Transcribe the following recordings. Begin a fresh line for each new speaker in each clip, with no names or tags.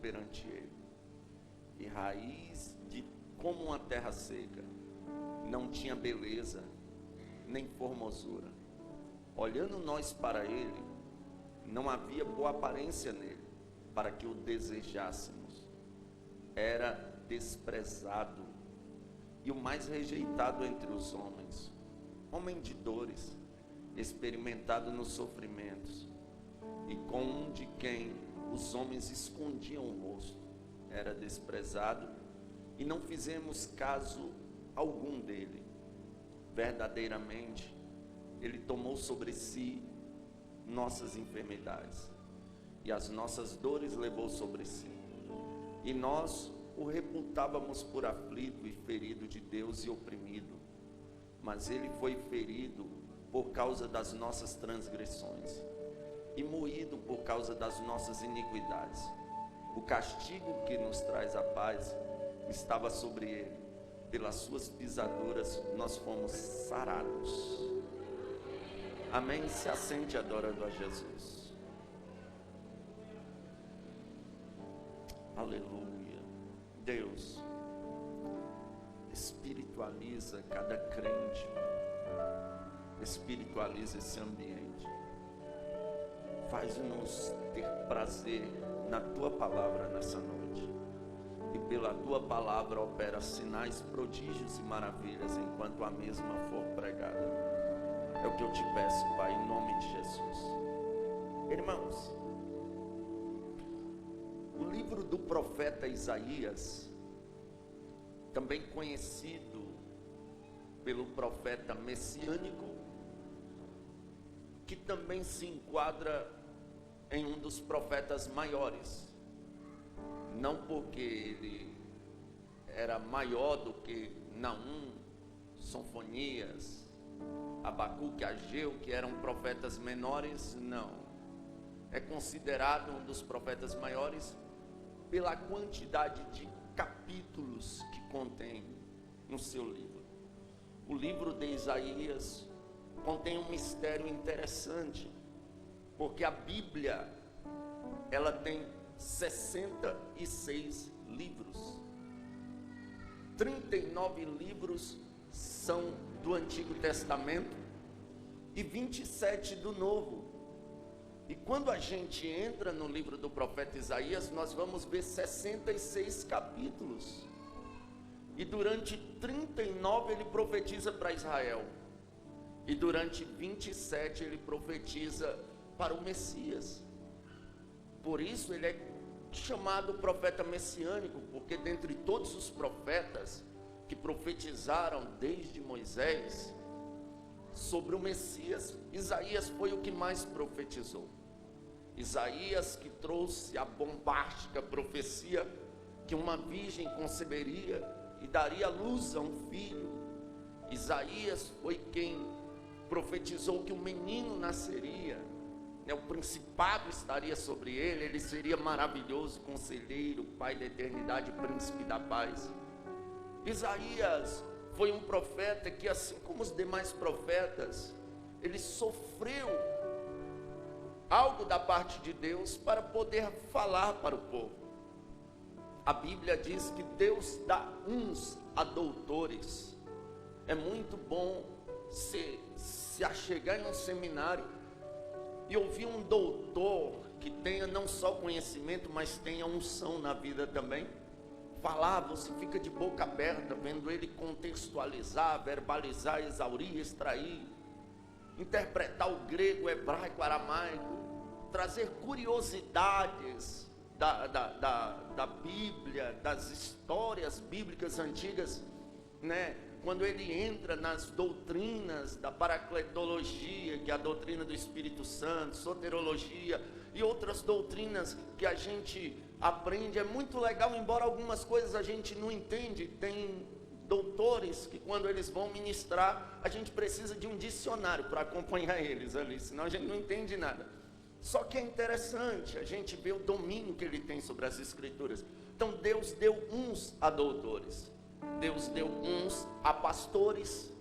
perante ele. E raiz de como uma terra seca, não tinha beleza, nem formosura. Olhando nós para ele, não havia boa aparência nele, para que o desejássemos. Era desprezado e o mais rejeitado entre os homens, homem de dores, experimentado nos sofrimentos, e com um de quem os homens escondiam o rosto. Era desprezado e não fizemos caso algum dele. Verdadeiramente, ele tomou sobre si nossas enfermidades e as nossas dores levou sobre si. E nós o reputávamos por aflito e ferido de Deus e oprimido. Mas ele foi ferido por causa das nossas transgressões e moído por causa das nossas iniquidades. O castigo que nos traz a paz estava sobre ele. Pelas suas pisaduras nós fomos sarados. Amém? Se assente adorando a Jesus. Aleluia. Deus, espiritualiza cada crente, espiritualiza esse ambiente, faz-nos ter prazer na Tua Palavra nessa noite, e pela Tua Palavra opera sinais, prodígios e maravilhas enquanto a mesma for pregada. É o que eu te peço, Pai, em nome de Jesus. Irmãos, o livro do profeta Isaías, também conhecido pelo profeta messiânico, que também se enquadra em um dos profetas maiores, não porque ele era maior do que Naum, Sofonias, Abacuque, Ageu, que eram profetas menores, não. É considerado um dos profetas maiores pela quantidade de capítulos que contém no seu livro. O livro de Isaías contém um mistério interessante, porque a Bíblia, ela tem 66 livros. 39 livros são do Antigo Testamento e 27 do Novo. E quando a gente entra no livro do profeta Isaías, nós vamos ver 66 capítulos. E durante 39 ele profetiza para Israel. E durante 27 ele profetiza para o Messias. Por isso ele é chamado profeta messiânico, porque dentre todos os profetas que profetizaram desde Moisés sobre o Messias, Isaías foi o que mais profetizou. Isaías que trouxe a bombástica profecia que uma virgem conceberia e daria luz a um filho. Isaías foi quem profetizou que um menino nasceria, o principado estaria sobre ele, ele seria maravilhoso, conselheiro, pai da eternidade, príncipe da paz. Isaías foi um profeta que, assim como os demais profetas, ele sofreu algo da parte de Deus para poder falar para o povo. A Bíblia diz que Deus dá uns a doutores. É muito bom se achegar em um seminário e ouvir um doutor que tenha não só conhecimento, mas tenha unção na vida também. Falar, você fica de boca aberta, vendo ele contextualizar, verbalizar, exaurir, extrair, interpretar o grego, o hebraico, o aramaico, trazer curiosidades da Bíblia, das histórias bíblicas antigas, né? Quando ele entra nas doutrinas da paracletologia, que é a doutrina do Espírito Santo, soterologia e outras doutrinas que a gente aprende, é muito legal, embora algumas coisas a gente não entende. Tem doutores que quando eles vão ministrar, a gente precisa de um dicionário para acompanhar eles ali, senão a gente não entende nada. Só que é interessante a gente ver o domínio que ele tem sobre as escrituras. Então Deus deu uns a doutores, Deus deu uns a pastores.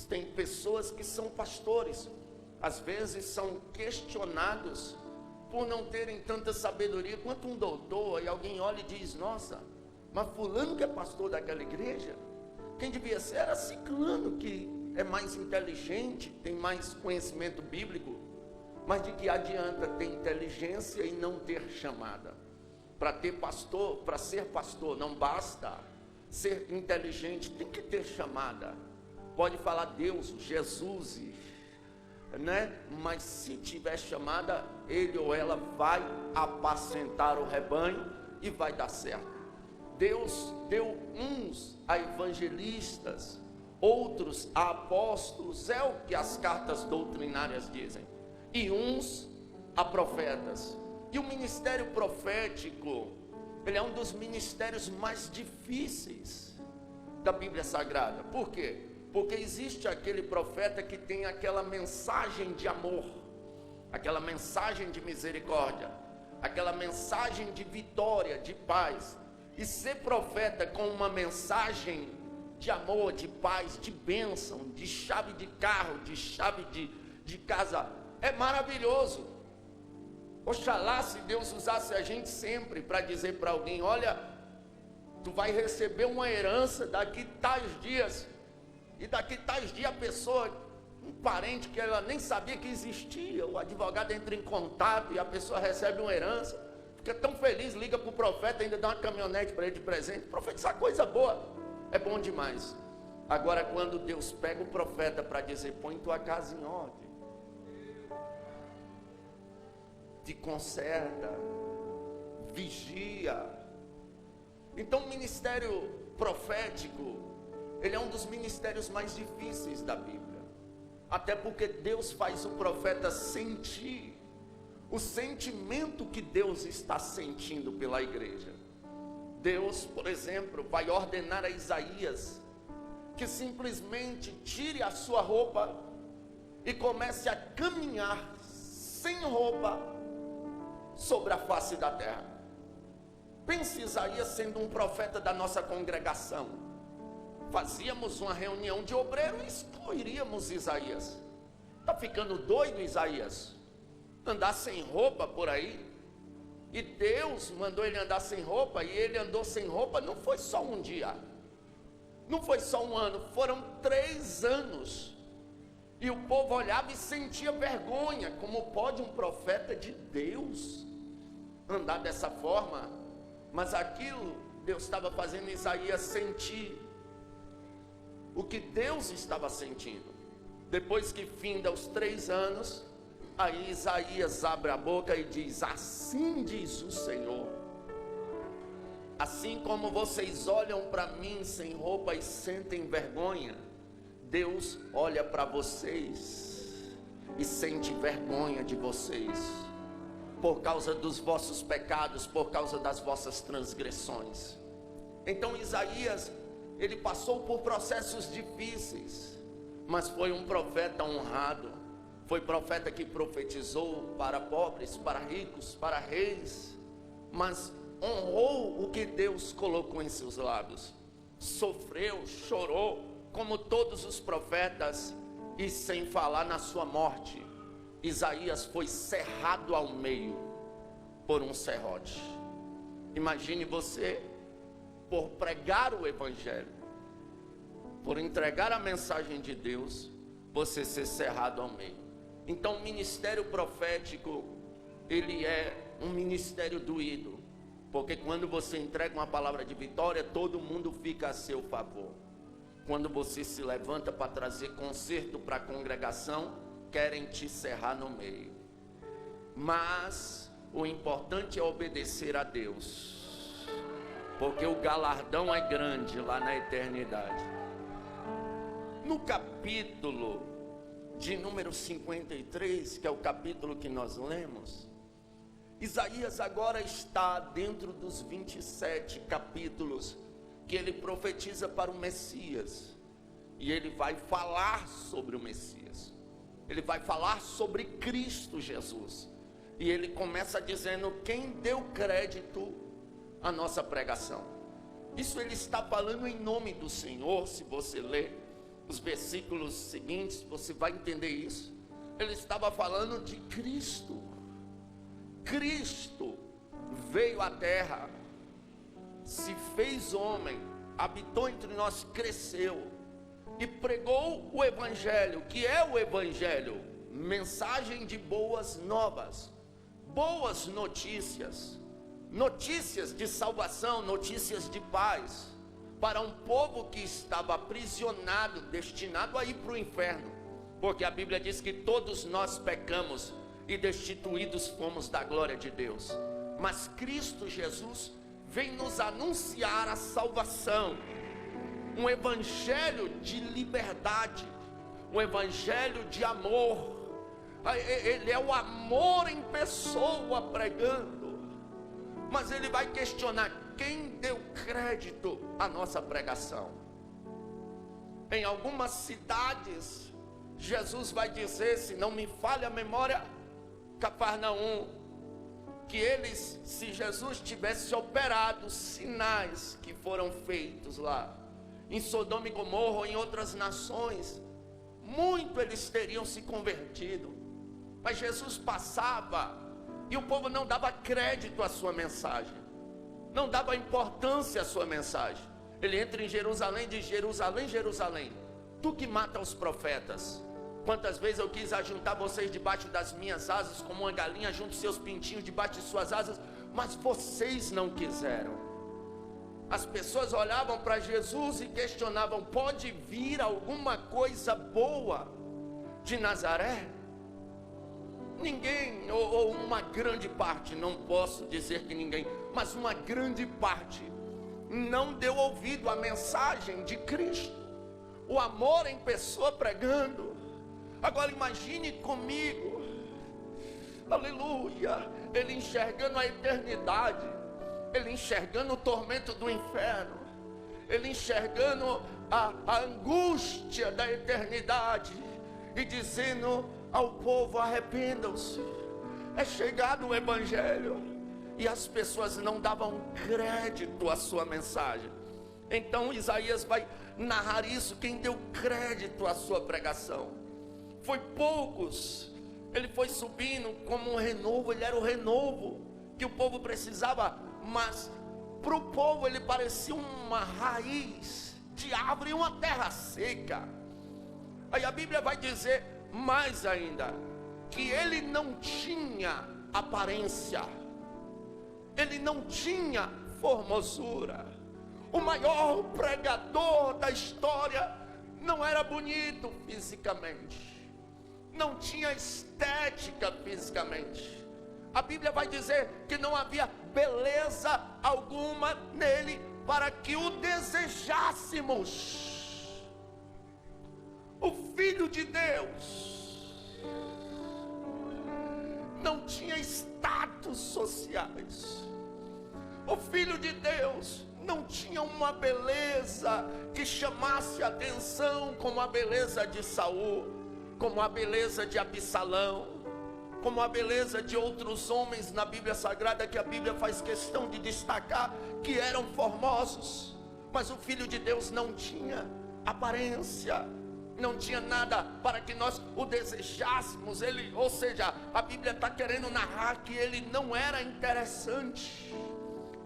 Tem pessoas que são pastores, às vezes são questionados por não terem tanta sabedoria quanto um doutor, e alguém olha e diz: nossa, mas fulano que é pastor daquela igreja, quem devia ser era ciclano, que é mais inteligente, tem mais conhecimento bíblico. Mas de que adianta ter inteligência e não ter chamada? Para ter pastor, para ser pastor, não basta ser inteligente, tem que ter chamada. Pode falar Deus, Jesus, né? Mas se tiver chamada, ele ou ela vai apacentar o rebanho e vai dar certo. Deus deu uns a evangelistas, outros a apóstolos, é o que as cartas doutrinárias dizem, e uns a profetas. E o ministério profético, ele é um dos ministérios mais difíceis da Bíblia Sagrada. Por quê? Porque existe aquele profeta que tem aquela mensagem de amor, aquela mensagem de misericórdia, aquela mensagem de vitória, de paz. E ser profeta com uma mensagem de amor, de paz, de bênção, de chave de carro, de chave de casa, é maravilhoso. Oxalá se Deus usasse a gente sempre para dizer para alguém: olha, tu vai receber uma herança daqui tais dias, e daqui tais dias a pessoa, um parente que ela nem sabia que existia, o advogado entra em contato e a pessoa recebe uma herança, fica tão feliz, liga para o profeta, ainda dá uma caminhonete para ele de presente. Profetizar coisa boa, é bom demais. Agora, quando Deus pega o profeta para dizer: põe tua casa em ordem, te conserta, vigia. Então o ministério profético, ele é um dos ministérios mais difíceis da Bíblia, até porque Deus faz o profeta sentir o sentimento que Deus está sentindo pela igreja. Deus, por exemplo, vai ordenar a Isaías que simplesmente tire a sua roupa e comece a caminhar sem roupa sobre a face da terra. Pense Isaías sendo um profeta da nossa congregação. Fazíamos uma reunião de obreiro e excluiríamos Isaías. Está ficando doido, Isaías? Andar sem roupa por aí? E Deus mandou ele andar sem roupa, e ele andou sem roupa. Não foi só um dia, não foi só um ano, foram 3 anos. E o povo olhava e sentia vergonha. Como pode um profeta de Deus andar dessa forma? Mas aquilo, Deus estava fazendo Isaías sentir o que Deus estava sentindo. Depois que finda os 3 anos, aí Isaías abre a boca e diz: assim diz o Senhor, assim como vocês olham para mim sem roupa e sentem vergonha, Deus olha para vocês e sente vergonha de vocês, por causa dos vossos pecados, por causa das vossas transgressões. Então Isaías, ele passou por processos difíceis, mas foi um profeta honrado. Foi profeta que profetizou para pobres, para ricos, para reis, mas honrou o que Deus colocou em seus lábios. Sofreu, chorou, como todos os profetas, e sem falar na sua morte. Isaías foi cerrado ao meio por um serrote. Imagine você, por pregar o evangelho, por entregar a mensagem de Deus, você ser cerrado ao meio. Então o ministério profético, ele é um ministério doído, porque quando você entrega uma palavra de vitória, todo mundo fica a seu favor. Quando você se levanta para trazer conserto para a congregação, querem te cerrar no meio. Mas o importante é obedecer a Deus, porque o galardão é grande lá na eternidade. No capítulo de número 53, que é o capítulo que nós lemos, Isaías agora está dentro dos 27 capítulos que ele profetiza para o Messias, e ele vai falar sobre o Messias, ele vai falar sobre Cristo Jesus, e ele começa dizendo quem deu crédito à nossa pregação. Isso ele está falando em nome do Senhor. Se você ler os versículos seguintes, você vai entender isso. Ele estava falando de Cristo. Cristo veio à terra, se fez homem, habitou entre nós, cresceu e pregou o Evangelho. Que é o Evangelho? Mensagem de boas novas, boas notícias, notícias de salvação, notícias de paz, para um povo que estava aprisionado, destinado a ir para o inferno, porque a Bíblia diz que todos nós pecamos e destituídos fomos da glória de Deus. Mas Cristo Jesus vem nos anunciar a salvação, um evangelho de liberdade, um evangelho de amor. Ele é o amor em pessoa pregando. Mas ele vai questionar: quem deu crédito à nossa pregação? Em algumas cidades, Jesus vai dizer, se não me falha a memória, Cafarnaum, que eles, se Jesus tivesse operado os sinais que foram feitos lá, em Sodoma e Gomorra ou em outras nações, muito eles teriam se convertido. Mas Jesus passava e o povo não dava crédito à sua mensagem, não dava importância à sua mensagem. Ele entra em Jerusalém e diz: Jerusalém, Jerusalém, tu que mata os profetas, quantas vezes eu quis ajuntar vocês debaixo das minhas asas, como uma galinha junta seus pintinhos debaixo de suas asas, mas vocês não quiseram. As pessoas olhavam para Jesus e questionavam: pode vir alguma coisa boa de Nazaré? Ninguém, ou uma grande parte, não posso dizer que ninguém, mas uma grande parte não deu ouvido à mensagem de Cristo, o amor em pessoa pregando. Agora imagine comigo, aleluia, ele enxergando a eternidade, ele enxergando o tormento do inferno, ele enxergando a angústia da eternidade, e dizendo ao povo: arrependam-se, é chegado o Evangelho. E as pessoas não davam crédito à sua mensagem. Então Isaías vai narrar isso. Quem deu crédito à sua pregação foi poucos. Ele foi subindo como um renovo, ele era o renovo que o povo precisava, mas para o povo ele parecia uma raiz de árvore em uma terra seca. Aí a Bíblia vai dizer mais ainda, que ele não tinha aparência, ele não tinha formosura. O maior pregador da história não era bonito fisicamente, não tinha estética fisicamente. A Bíblia vai dizer que não havia beleza alguma nele para que o desejássemos. O Filho de Deus não tinha status sociais. O Filho de Deus não tinha uma beleza que chamasse a atenção, como a beleza de Saul, como a beleza de Absalão, como a beleza de outros homens na Bíblia Sagrada, que a Bíblia faz questão de destacar que eram formosos. Mas o Filho de Deus não tinha aparência, não tinha nada para que nós o desejássemos. Ele, ou seja, a Bíblia está querendo narrar que ele não era interessante.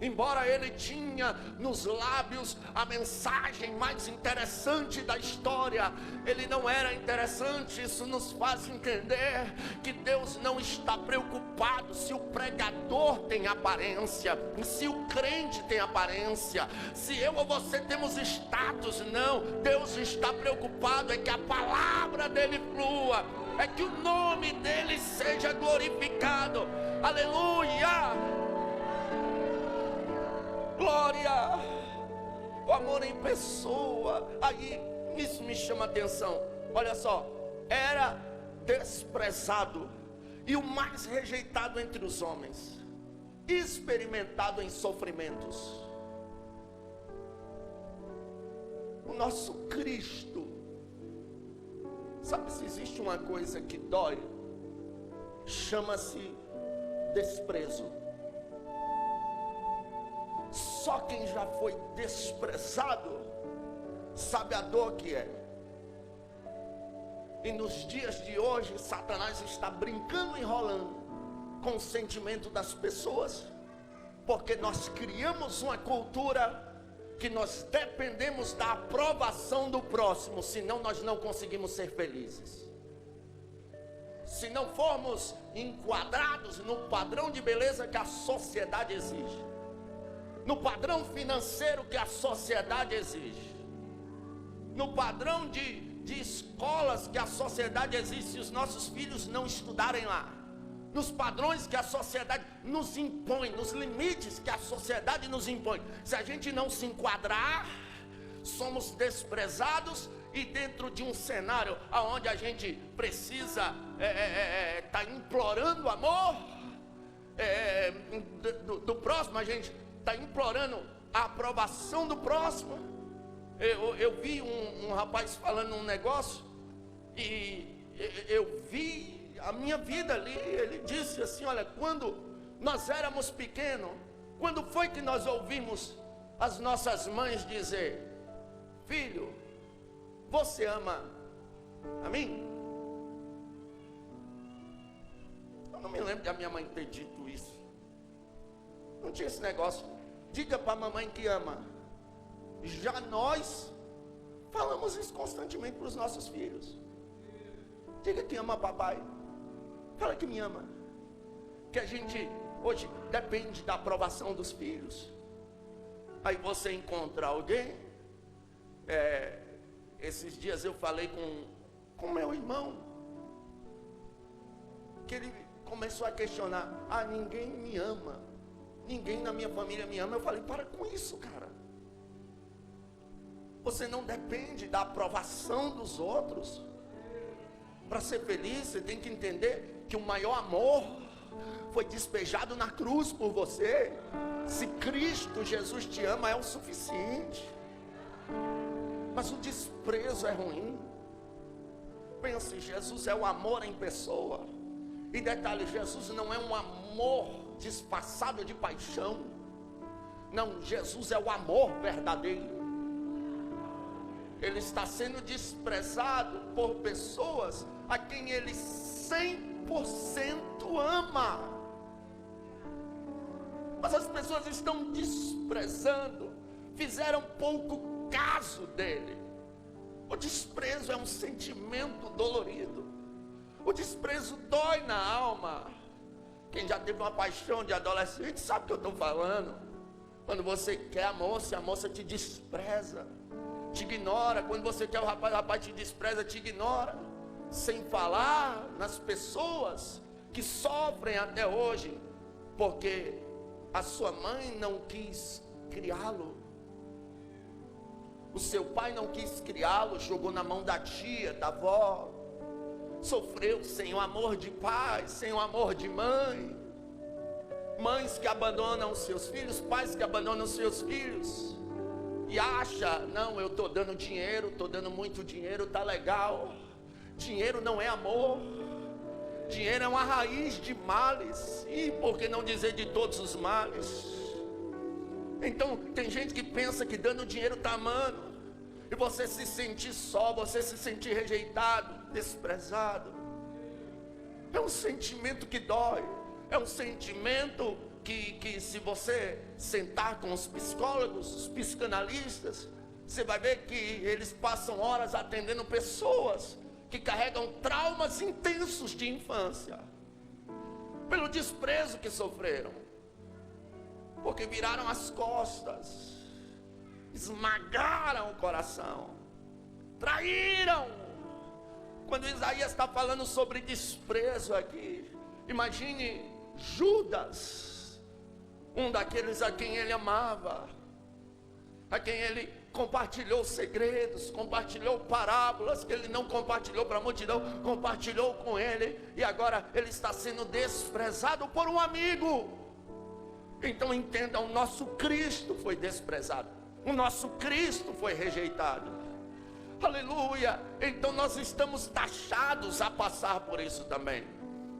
Embora ele tinha nos lábios a mensagem mais interessante da história, ele não era interessante. Isso nos faz entender que Deus não está preocupado se o pregador tem aparência, se o crente tem aparência, se eu ou você temos status. Não, Deus está preocupado é que a palavra dele flua, é que o nome dele seja glorificado. Aleluia! Glória, o amor em pessoa. Aí isso me chama a atenção. Olha só, era desprezado e o mais rejeitado entre os homens, experimentado em sofrimentos. O nosso Cristo, sabe se existe uma coisa que dói? Chama-se desprezo. Só quem já foi desprezado sabe a dor que é. E nos dias de hoje, Satanás está brincando, enrolando com o sentimento das pessoas, porque nós criamos uma cultura que nós dependemos da aprovação do próximo, senão nós não conseguimos ser felizes. Se não formos enquadrados no padrão de beleza que a sociedade exige, no padrão financeiro que a sociedade exige, no padrão de escolas que a sociedade exige, se os nossos filhos não estudarem lá, nos padrões que a sociedade nos impõe, nos limites que a sociedade nos impõe, se a gente não se enquadrar, somos desprezados. E dentro de um cenário onde a gente precisa tá implorando amor do próximo, a gente está implorando a aprovação do próximo. Eu vi um rapaz falando um negócio, e eu vi a minha vida ali. Ele disse assim: olha, quando nós éramos pequenos, quando foi que nós ouvimos as nossas mães dizer: filho, você ama a mim? Eu não me lembro da minha mãe ter dito isso. Não tinha esse negócio. Diga para a mamãe que ama. Já nós falamos isso constantemente para os nossos filhos. Diga que ama papai. Fala que me ama. Que a gente hoje depende da aprovação dos filhos. Aí você encontra alguém. Esses dias eu falei com meu irmão, que ele começou a questionar: ninguém me ama, ninguém na minha família me ama. Eu falei: para com isso, cara. Você não depende da aprovação dos outros para ser feliz. Você tem que entender que o maior amor foi despejado na cruz por você. Se Cristo Jesus te ama, é o suficiente. Mas o desprezo é ruim. Pense, Jesus é o amor em pessoa. E detalhe, Jesus não é um amor disfarçado de paixão. Não, Jesus é o amor verdadeiro. Ele está sendo desprezado por pessoas a quem ele 100% ama. Mas as pessoas estão desprezando, fizeram pouco caso dele. O desprezo é um sentimento dolorido. O desprezo dói na alma. Quem já teve uma paixão de adolescente sabe o que eu estou falando. Quando você quer a moça te despreza, te ignora. Quando você quer o rapaz te despreza, te ignora. Sem falar nas pessoas que sofrem até hoje porque a sua mãe não quis criá-lo, o seu pai não quis criá-lo, jogou na mão da tia, da avó. Sofreu sem o amor de pai, sem o amor de mãe. Mães que abandonam seus filhos, pais que abandonam seus filhos. E acha: não, eu estou dando dinheiro, estou dando muito dinheiro, tá legal. Dinheiro não é amor. Dinheiro é uma raiz de males. E por que não dizer de todos os males? Então tem gente que pensa que dando dinheiro está amando. E você se sentir só, você se sentir rejeitado, desprezado. É um sentimento que dói. É um sentimento que se você sentar com os psicólogos, os psicanalistas, você vai ver que eles passam horas atendendo pessoas que carregam traumas intensos de infância, pelo desprezo que sofreram, porque viraram as costas, esmagaram o coração, traíram. Quando Isaías está falando sobre desprezo aqui, imagine Judas, um daqueles a quem ele amava, a quem ele compartilhou segredos, compartilhou parábolas que ele não compartilhou para a multidão, compartilhou com ele, e agora ele está sendo desprezado por um amigo. Então entenda, o nosso Cristo foi desprezado, o nosso Cristo foi rejeitado. Aleluia. Então nós estamos taxados a passar por isso também.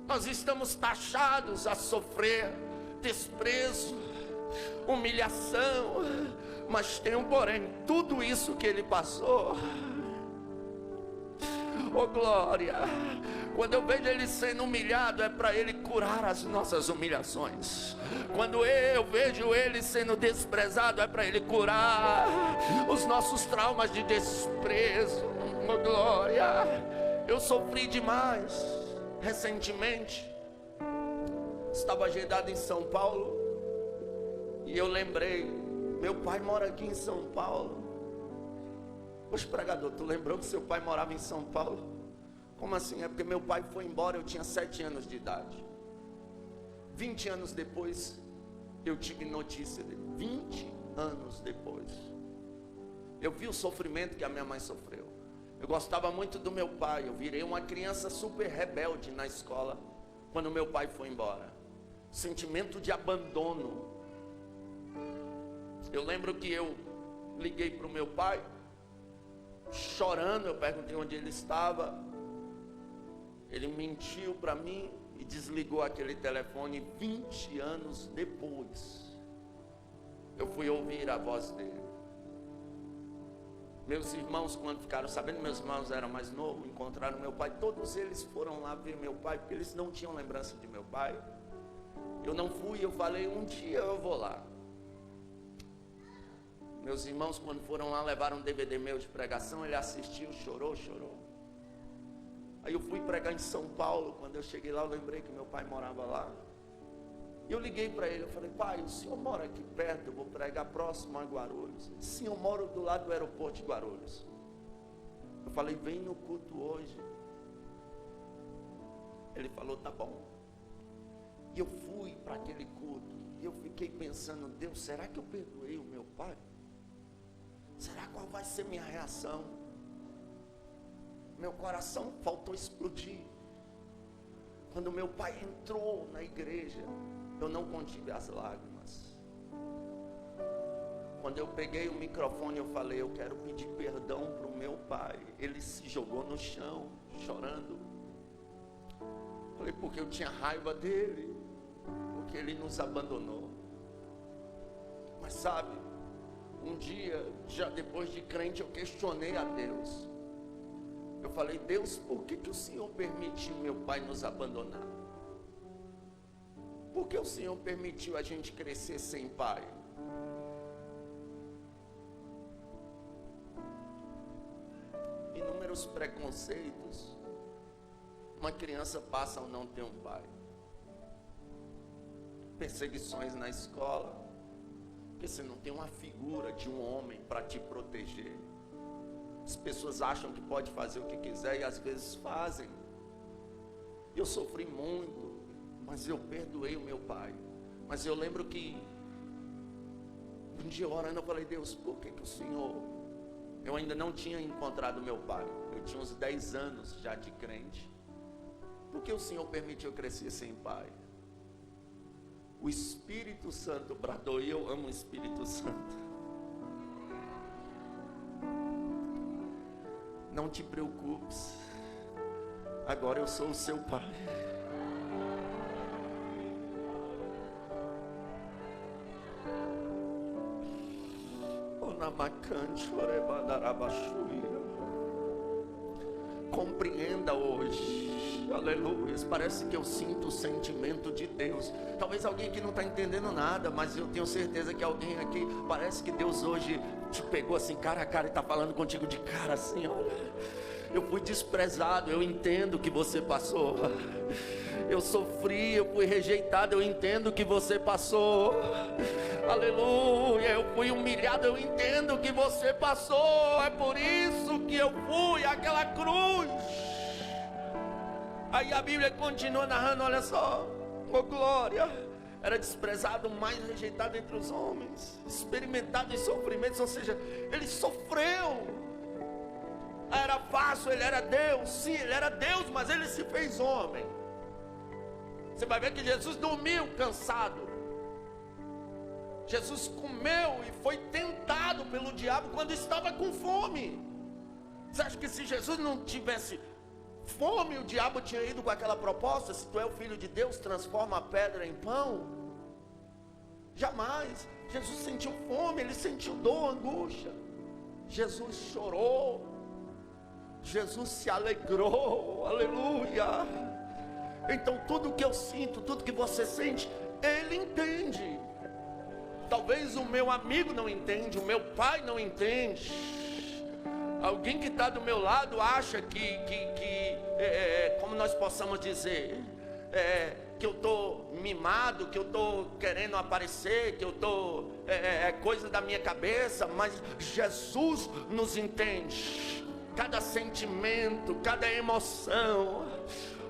Nós estamos taxados a sofrer desprezo, humilhação. Mas tem um porém: tudo isso que ele passou, oh glória, Quando eu vejo Ele sendo humilhado, é para Ele curar as nossas humilhações. Quando eu vejo Ele sendo desprezado, é para Ele curar os nossos traumas de desprezo. Oh, glória! Eu sofri demais. Recentemente, estava agendado em São Paulo, e eu lembrei, meu pai mora aqui em São Paulo. Poxa, pregador, tu lembrou que seu pai morava em São Paulo? Como assim? É porque meu pai foi embora, eu tinha 7 anos de idade. 20 anos depois, eu tive notícia dele. 20 anos depois, eu vi o sofrimento que a minha mãe sofreu. Eu gostava muito do meu pai, eu virei uma criança super rebelde na escola, quando meu pai foi embora. Sentimento de abandono. Eu lembro que eu liguei para o meu pai, chorando, eu perguntei onde ele estava. Ele mentiu para mim e desligou aquele telefone. 20 anos depois, eu fui ouvir a voz dele. Meus irmãos, quando ficaram sabendo, meus irmãos eram mais novos, encontraram meu pai. Todos eles foram lá ver meu pai, porque eles não tinham lembrança de meu pai. Eu não fui, eu falei, um dia eu vou lá. Meus irmãos, quando foram lá, levaram um DVD meu de pregação. Ele assistiu, chorou. Aí eu fui pregar em São Paulo. Quando eu cheguei lá, eu lembrei que meu pai morava lá. Eu liguei para ele, eu falei, pai, o senhor mora aqui perto, eu vou pregar próximo a Guarulhos. Ele disse, sim, eu moro do lado do aeroporto de Guarulhos. Eu falei, vem no culto hoje. Ele falou, tá bom. E eu fui para aquele culto, e eu fiquei pensando, Deus, será que eu perdoei o meu pai? Será qual vai ser minha reação? Meu coração faltou explodir. Quando meu pai entrou na igreja, eu não contive as lágrimas. Quando eu peguei o microfone, eu falei, eu quero pedir perdão para o meu pai. Ele se jogou no chão, chorando. Falei, porque eu tinha raiva dele, porque ele nos abandonou. Mas sabe, um dia, já depois de crente, eu questionei a Deus. Eu falei, Deus, por que o Senhor permitiu meu pai nos abandonar? Por que o Senhor permitiu a gente crescer sem pai? Inúmeros preconceitos uma criança passa ao não ter um pai. Perseguições na escola, porque você não tem uma figura de um homem para te proteger. As pessoas acham que pode fazer o que quiser e às vezes fazem. Eu sofri muito, mas eu perdoei o meu pai. Mas eu lembro que um dia orando eu falei, Deus, por que o Senhor... Eu ainda não tinha encontrado meu pai. Eu tinha uns 10 anos já de crente. Por que o Senhor permitiu eu crescer sem pai? O Espírito Santo bradou, e eu amo o Espírito Santo. Não te preocupes, agora eu sou o seu pai. Compreenda hoje, aleluia. Parece que eu sinto o sentimento de Deus. Talvez alguém aqui não está entendendo nada, mas eu tenho certeza que alguém aqui, parece que Deus hoje te pegou assim cara a cara e está falando contigo de cara assim, olha. Eu fui desprezado, eu entendo o que você passou. Eu sofri, eu fui rejeitado, eu entendo o que você passou. Aleluia, eu fui humilhado, eu entendo o que você passou. É por isso que eu fui àquela cruz. Aí a Bíblia continua narrando, olha só, oh glória. Era desprezado, mais rejeitado entre os homens, experimentado em sofrimentos, ou seja, ele sofreu. Era fácil, ele era Deus, sim, ele era Deus, mas ele se fez homem. Você vai ver que Jesus dormiu cansado. Jesus comeu e foi tentado pelo diabo quando estava com fome. Você acha que se Jesus não tivesse fome, o diabo tinha ido com aquela proposta? Se tu é o filho de Deus, transforma a pedra em pão? Jamais. Jesus sentiu fome, ele sentiu dor, angústia. Jesus chorou. Jesus se alegrou, aleluia. Então tudo que eu sinto, tudo que você sente, Ele entende. Talvez o meu amigo não entende, o meu pai não entende. Alguém que está do meu lado acha que como nós possamos dizer, que eu estou mimado, que eu estou querendo aparecer, que eu estou, coisa da minha cabeça, mas Jesus nos entende, cada sentimento, cada emoção.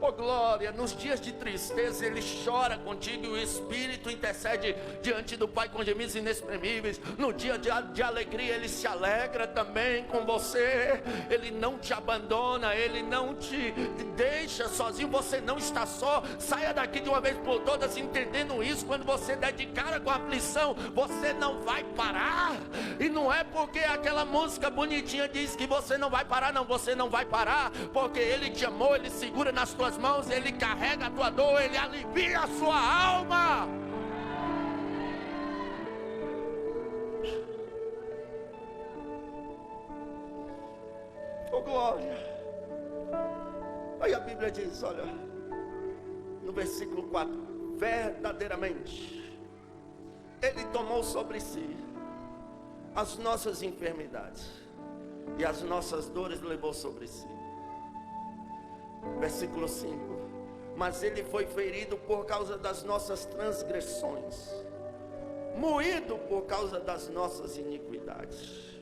Oh glória, nos dias de tristeza Ele chora contigo e o Espírito intercede diante do Pai com gemidos inexprimíveis. No dia de alegria Ele se alegra também com você. Ele não te abandona, Ele não te deixa sozinho, você não está só. Saia daqui de uma vez por todas entendendo isso. Quando você der de cara com a aflição, você não vai parar. E não é porque aquela música bonitinha diz que você não vai parar, não, você não vai parar, porque Ele te amou, Ele segura nas tuas mãos, Ele carrega a tua dor, Ele alivia a sua alma. Oh glória. Aí a Bíblia diz, olha, no versículo 4, verdadeiramente Ele tomou sobre si as nossas enfermidades e as nossas dores levou sobre si. Versículo 5, mas Ele foi ferido por causa das nossas transgressões, moído por causa das nossas iniquidades.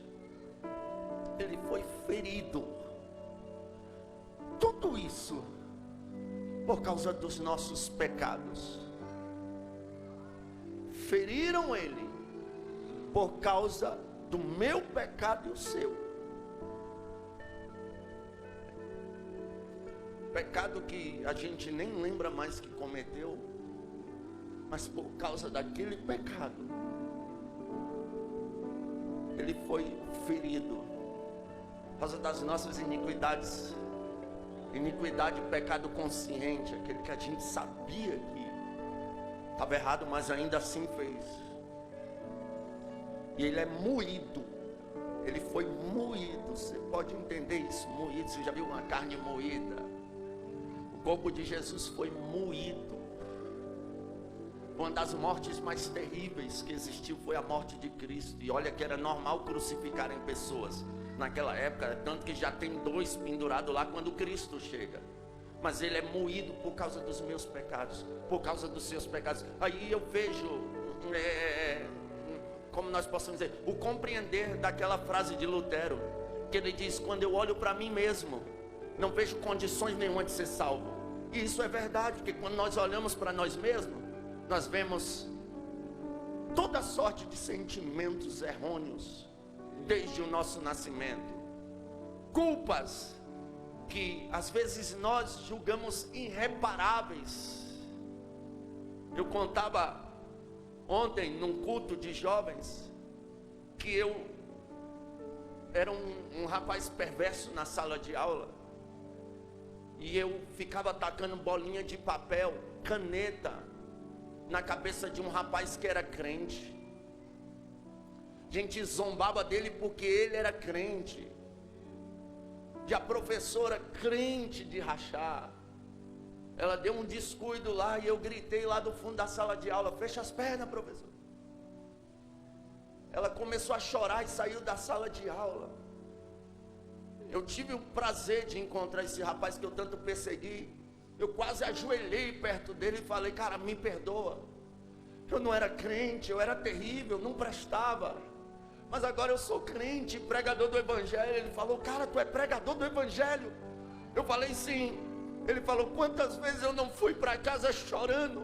Ele foi ferido, tudo isso por causa dos nossos pecados. Feriram Ele por causa do meu pecado e o seu. Pecado que a gente nem lembra mais que cometeu, mas por causa daquele pecado Ele foi ferido. Por causa das nossas iniquidades. Iniquidade, pecado consciente, aquele que a gente sabia que estava errado, mas ainda assim fez. E Ele é moído. Ele foi moído. Você pode entender isso, moído. Você já viu uma carne moída? O corpo de Jesus foi moído. Uma das mortes mais terríveis que existiu foi a morte de Cristo. E olha que era normal crucificarem pessoas naquela época, tanto que já tem 2 pendurados lá quando Cristo chega. Mas Ele é moído por causa dos meus pecados, por causa dos seus pecados. Aí eu vejo, como nós possamos dizer, o compreender daquela frase de Lutero, que ele diz, quando eu olho para mim mesmo, não vejo condições nenhuma de ser salvo. E isso é verdade, porque quando nós olhamos para nós mesmos, nós vemos toda sorte de sentimentos errôneos, desde o nosso nascimento. Culpas que às vezes nós julgamos irreparáveis. Eu contava ontem num culto de jovens que eu era um rapaz perverso na sala de aula. E eu ficava atacando bolinha de papel, caneta, na cabeça de um rapaz que era crente. A gente zombava dele porque ele era crente. E a professora, crente de rachar, ela deu um descuido lá e eu gritei lá do fundo da sala de aula, fecha as pernas, professor. Ela começou a chorar e saiu da sala de aula. Eu tive o prazer de encontrar esse rapaz que eu tanto persegui. Eu quase ajoelhei perto dele e falei, cara, me perdoa. Eu não era crente, eu era terrível, não prestava. Mas agora eu sou crente, pregador do Evangelho. Ele falou, cara, tu é pregador do Evangelho? Eu falei, sim. Ele falou, quantas vezes eu não fui para casa chorando,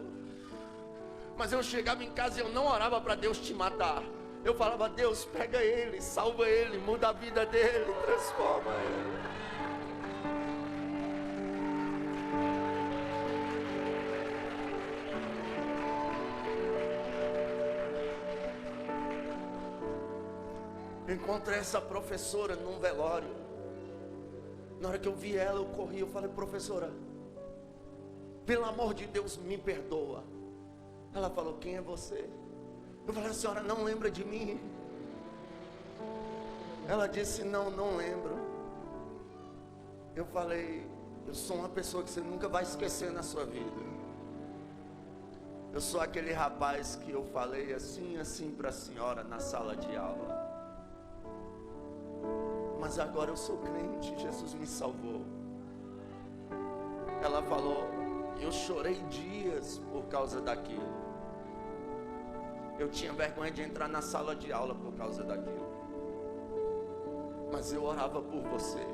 mas eu chegava em casa e eu não orava para Deus te matar. Eu falava, Deus, pega ele, salva ele, muda a vida dele, transforma ele. Encontrei essa professora num velório. Na hora que eu vi ela, eu corri, eu falei, professora, pelo amor de Deus, me perdoa. Ela falou, quem é você? Eu falei, a senhora não lembra de mim? Ela disse, não lembro. Eu falei, eu sou uma pessoa que você nunca vai esquecer na sua vida. Eu sou aquele rapaz que eu falei assim para a senhora na sala de aula. Mas agora eu sou crente, Jesus me salvou. Ela falou, eu chorei dias por causa daquilo. Eu tinha vergonha de entrar na sala de aula por causa daquilo. Mas eu orava por você.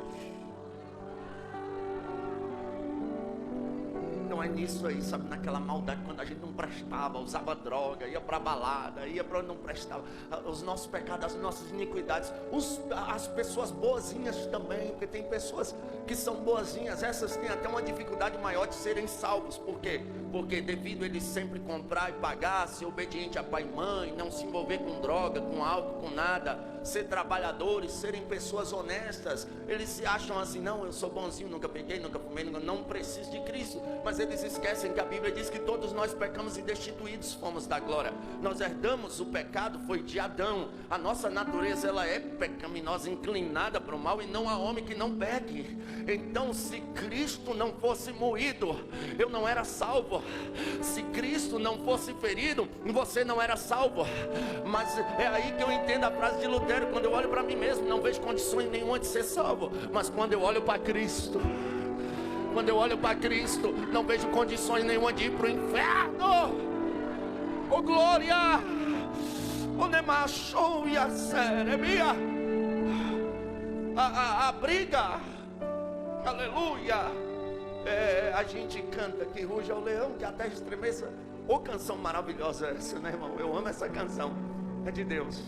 Não é nisso aí, sabe, naquela maldade, quando a gente não prestava, usava droga, ia para balada, ia para onde não prestava, os nossos pecados, as nossas iniquidades, as pessoas boazinhas também, porque tem pessoas que são boazinhas, essas têm até uma dificuldade maior de serem salvos. Por quê? Porque devido a eles sempre comprar e pagar, ser obediente a pai e mãe, não se envolver com droga, com álcool, com nada, ser trabalhadores, serem pessoas honestas, eles se acham assim, não, eu sou bonzinho, nunca peguei, nunca fumei, não preciso de Cristo. Mas eles esquecem que a Bíblia diz que todos nós pecamos e destituídos fomos da glória. Nós herdamos o pecado, foi de Adão. A nossa natureza, ela é pecaminosa, inclinada para o mal, e não há homem que não peque. Então, se Cristo não fosse moído, eu não era salvo. Se Cristo não fosse ferido, você não era salvo. Mas é aí que eu entendo a frase de Lutero: quando eu olho para mim mesmo, não vejo condições nenhuma de ser salvo. Mas quando eu olho para Cristo, quando eu olho para Cristo, não vejo condições nenhuma de ir para o inferno. Oh glória! Oh nemacho e a serebia. A briga, aleluia. A gente canta que ruja o leão, que a terra estremeça. Oh, canção maravilhosa essa, né, irmão? Eu amo essa canção, é de Deus.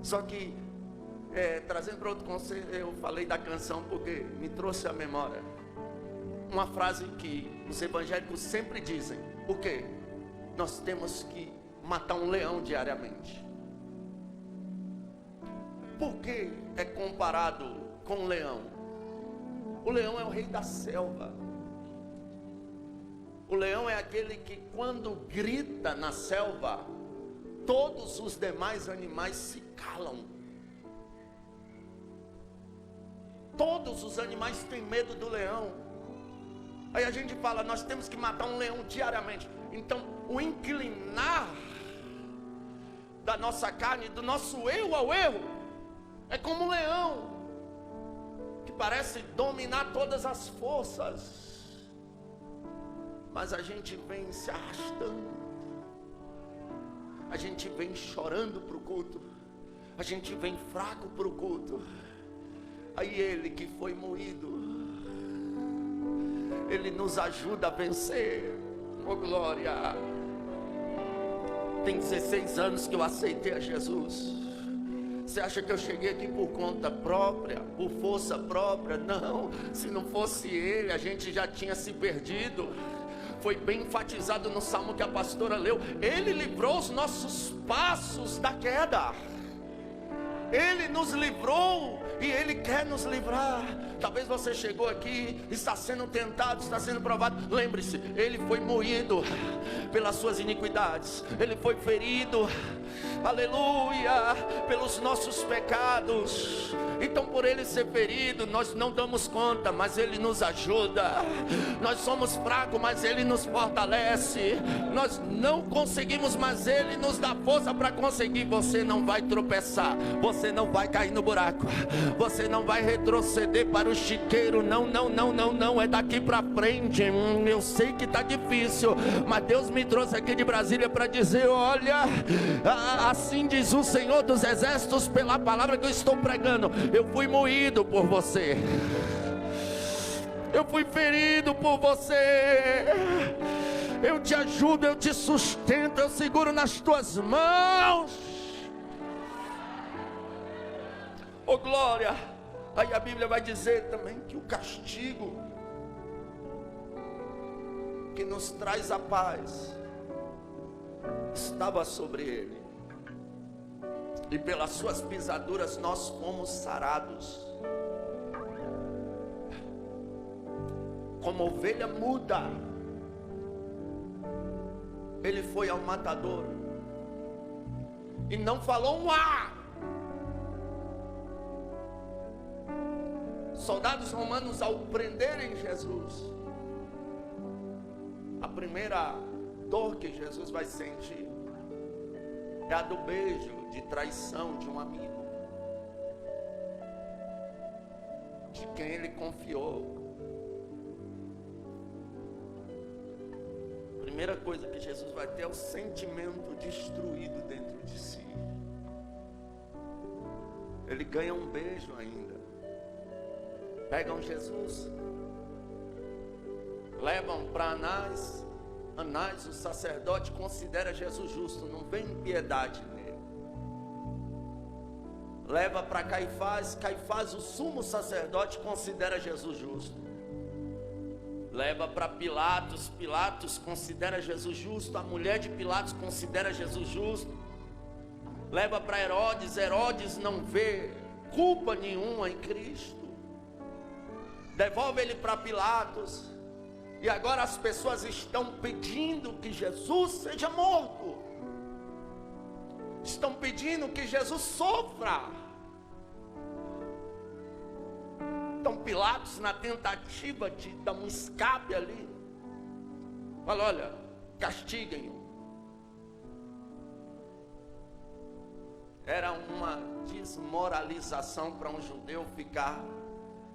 Só que trazendo para outro conceito, eu falei da canção porque me trouxe à memória uma frase que os evangélicos sempre dizem: o quê? Nós temos que matar um leão diariamente. Por que é comparado com o leão? O leão é o rei da selva. O leão é aquele que, quando grita na selva, todos os demais animais se calam. Todos os animais têm medo do leão. Aí a gente fala, nós temos que matar um leão diariamente. Então, o inclinar da nossa carne, do nosso eu ao erro, é como um leão que parece dominar todas as forças. Mas a gente vem se arrastando, a gente vem chorando para o culto, a gente vem fraco para o culto. Aí ele que foi moído, ele nos ajuda a vencer. Oh glória! Tem 16 anos que eu aceitei a Jesus. Você acha que eu cheguei aqui por conta própria, por força própria? Não, se não fosse ele, a gente já tinha se perdido. Foi bem enfatizado no salmo que a pastora leu. Ele livrou os nossos passos da queda. Ele nos livrou e Ele quer nos livrar. Talvez você chegou aqui, está sendo tentado, está sendo provado. Lembre-se, Ele foi moído pelas suas iniquidades, Ele foi ferido, aleluia, pelos nossos pecados. Então, por Ele ser ferido, nós não damos conta, mas Ele nos ajuda. Nós somos fracos, mas Ele nos fortalece. Nós não conseguimos, mas Ele nos dá força para conseguir. Você não vai tropeçar, você não vai cair no buraco, você não vai retroceder para o chiqueiro. Não, não, não, não, não. É daqui para frente. Eu sei que está difícil, mas Deus me trouxe aqui de Brasília para dizer: olha, assim diz o Senhor dos Exércitos, pela palavra que eu estou pregando. Eu fui moído por você, eu fui ferido por você. Eu te ajudo, eu te sustento, eu seguro nas tuas mãos. Oh glória! Aí a Bíblia vai dizer também que o castigo que nos traz a paz estava sobre ele, e pelas suas pisaduras nós fomos sarados. Como ovelha muda, ele foi ao matador e não falou um A. soldados romanos, ao prenderem Jesus, a primeira dor que Jesus vai sentir é a do beijo de traição de um amigo, de quem ele confiou. A primeira coisa que Jesus vai ter é o sentimento destruído dentro de si. Ele ganha um beijo ainda. Pegam Jesus, levam para Anás. Anás, o sacerdote, considera Jesus justo, não vê impiedade nele. Leva para Caifás. Caifás, o sumo sacerdote, considera Jesus justo. Leva para Pilatos. Pilatos considera Jesus justo. A mulher de Pilatos considera Jesus justo. Leva para Herodes. Herodes não vê culpa nenhuma em Cristo. Devolve ele para Pilatos. E agora as pessoas estão pedindo que Jesus seja morto. Estão pedindo que Jesus sofra. Então Pilatos, na tentativa de dar um escape ali, fala: olha, castiguem-o. Era uma desmoralização para um judeu ficar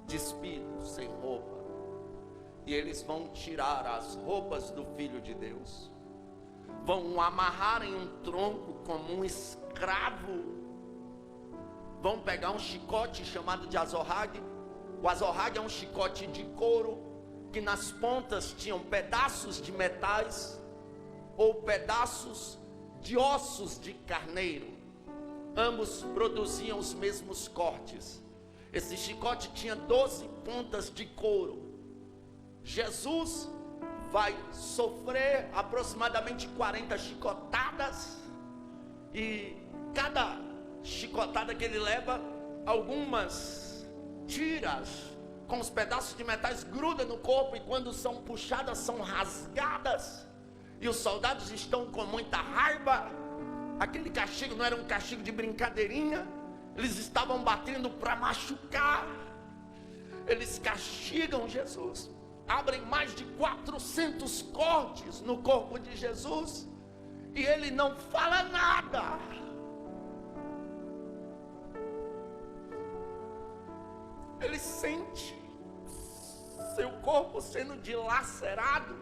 despido, sem roupa. E eles vão tirar as roupas do Filho de Deus, vão o amarrar em um tronco como um escravo, vão pegar um chicote chamado de azorrague. O azorrague é um chicote de couro, que nas pontas tinham pedaços de metais, ou pedaços de ossos de carneiro. Ambos produziam os mesmos cortes. Esse chicote tinha 12 pontas de couro. Jesus vai sofrer aproximadamente 40 chicotadas, e cada chicotada que ele leva, algumas tiras com os pedaços de metais grudam no corpo, e quando são puxadas são rasgadas, e os soldados estão com muita raiva. Aquele castigo não era um castigo de brincadeirinha, eles estavam batendo para machucar. Eles castigam Jesus, abrem mais de 400 cortes no corpo de Jesus, e ele não fala nada. Ele sente seu corpo sendo dilacerado,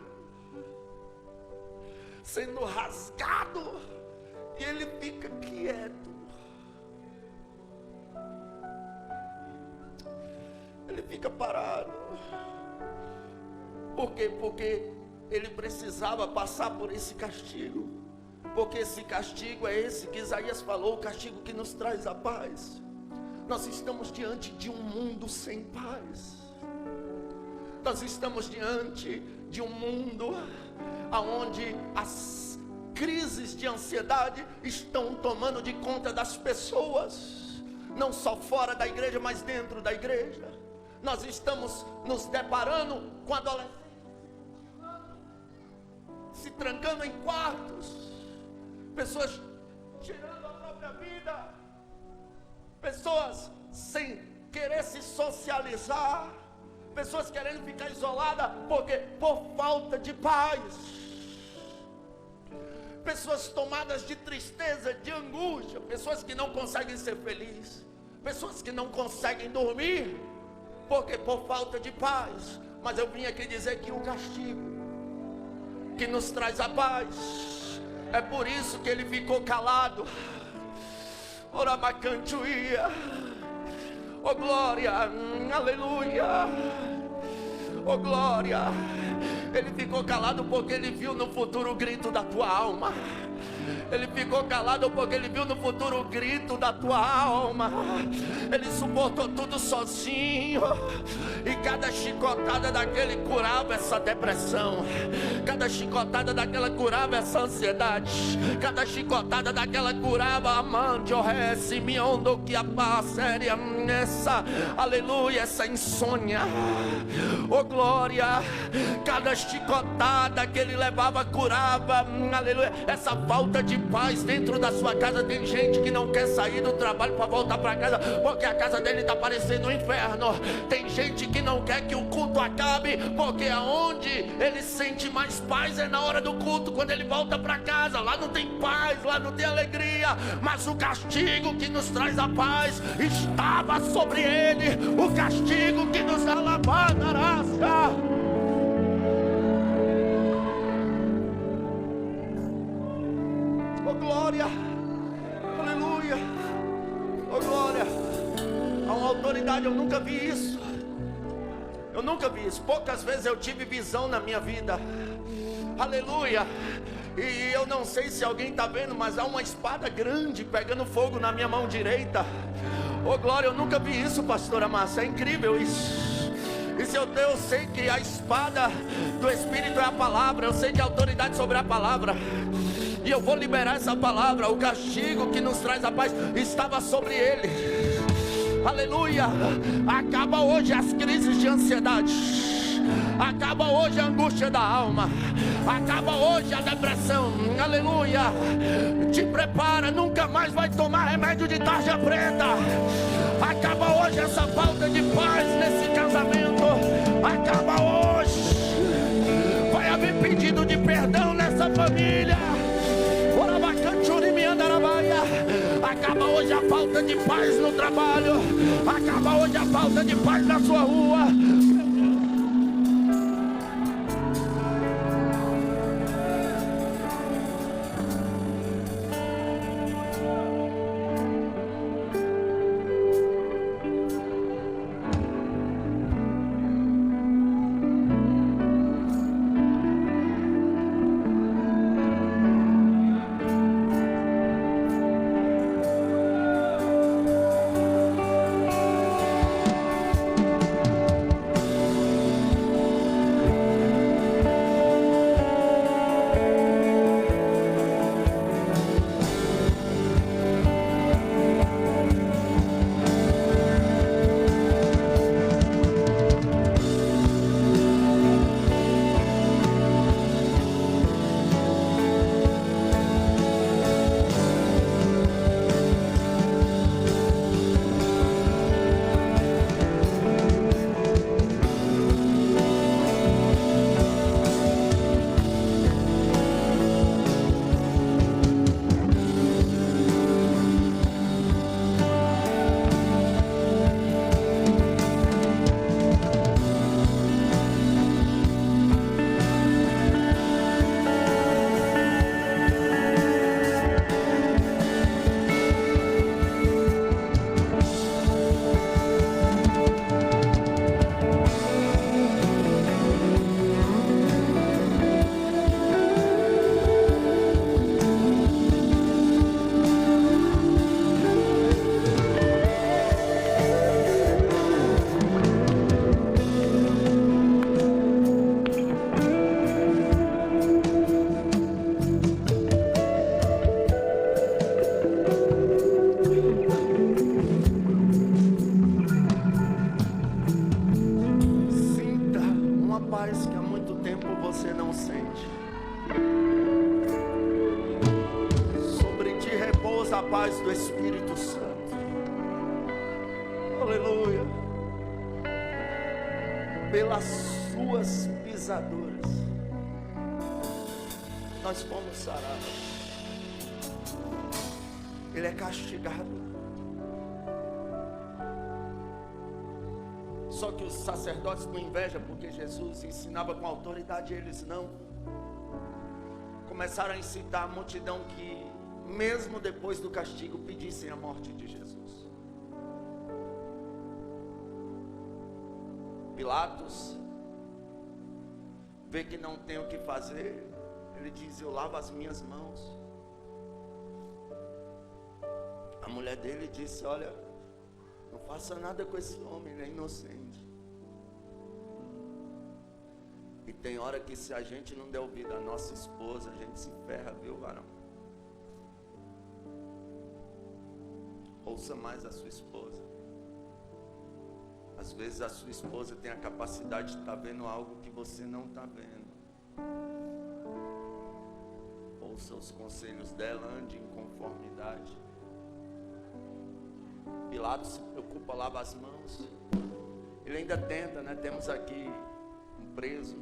sendo rasgado, e ele fica quieto. Ele fica parado. Por quê? Porque ele precisava passar por esse castigo. Porque esse castigo é esse que Isaías falou, o castigo que nos traz a paz. Nós estamos diante de um mundo sem paz. Nós estamos diante de um mundo onde as crises de ansiedade estão tomando de conta das pessoas, não só fora da igreja, mas dentro da igreja. Nós estamos nos deparando com adolescentes se trancando em quartos, pessoas tirando a própria vida, pessoas sem querer se socializar, pessoas querendo ficar isoladas por falta de paz, pessoas tomadas de tristeza, de angústia, pessoas que não conseguem ser felizes, pessoas que não conseguem dormir, porque por falta de paz. Mas eu vim aqui dizer que o castigo que nos traz a paz, é por isso que ele ficou calado. Orabacantuia, oh glória, aleluia, oh glória. Ele ficou calado porque ele viu no futuro o grito da tua alma. Ele ficou calado porque ele viu no futuro o grito da tua alma. Ele suportou tudo sozinho, e cada chicotada daquele curava essa depressão, cada chicotada daquela curava essa ansiedade, cada chicotada daquela curava amante, orrece, miondo que a passéria, essa, aleluia, essa insônia, oh glória. Cada chicotada que ele levava curava, aleluia, essa falta falta de paz dentro da sua casa. Tem gente que não quer sair do trabalho para voltar para casa, porque a casa dele está parecendo um inferno. Tem gente que não quer que o culto acabe, porque aonde ele sente mais paz é na hora do culto, quando ele volta para casa. Lá não tem paz, lá não tem alegria, mas o castigo que nos traz a paz estava sobre ele. O castigo que nos dá alabança. Oh glória, aleluia, oh glória. Há uma autoridade, eu nunca vi isso. Eu nunca vi isso. Poucas vezes eu tive visão na minha vida. Aleluia. E eu não sei se alguém está vendo, mas há uma espada grande pegando fogo na minha mão direita. Oh glória, eu nunca vi isso, pastora Márcia. É incrível isso. E se eu sei que a espada do Espírito é a palavra. Eu sei que a autoridade sobre a palavra. E eu vou liberar essa palavra. O castigo que nos traz a paz estava sobre ele. Aleluia. Acaba hoje as crises de ansiedade. Acaba hoje a angústia da alma. Acaba hoje a depressão. Aleluia. Te prepara, nunca mais vai tomar remédio de tarja preta. Acaba hoje essa falta de paz nesse casamento. Acaba hoje. Vai haver pedido de perdão nessa família. Acaba hoje a falta de paz no trabalho. Acaba hoje a falta de paz na sua rua. paz do Espírito Santo. Aleluia. Pelas suas pisaduras nós fomos sarados. Ele é castigado. Só que os sacerdotes com inveja, porque Jesus ensinava com autoridade, eles não. Começaram a incitar a multidão que, mesmo depois do castigo, pedissem a morte de Jesus. Pilatos vê que não tem o que fazer. Ele diz: eu lavo as minhas mãos. A mulher dele disse: olha, não faça nada com esse homem, ele é inocente. E tem hora que, se a gente não der ouvido à nossa esposa, a gente se ferra, viu, varão? Ouça mais a sua esposa. Às vezes a sua esposa tem a capacidade de estar vendo algo que você não está vendo. ouça os conselhos dela, ande em conformidade. Pilatos se preocupa, lava as mãos. Ele ainda tenta, né? Temos aqui um preso,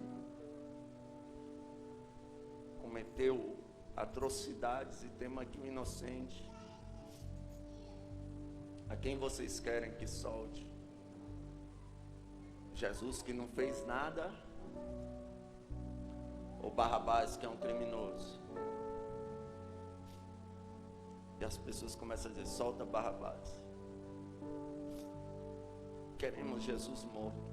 cometeu atrocidades, e temos aqui um inocente. A quem vocês querem que solte? Jesus, que não fez nada, ou Barrabás, que é um criminoso? E as pessoas começam a dizer: solta Barrabás. Queremos Jesus morto.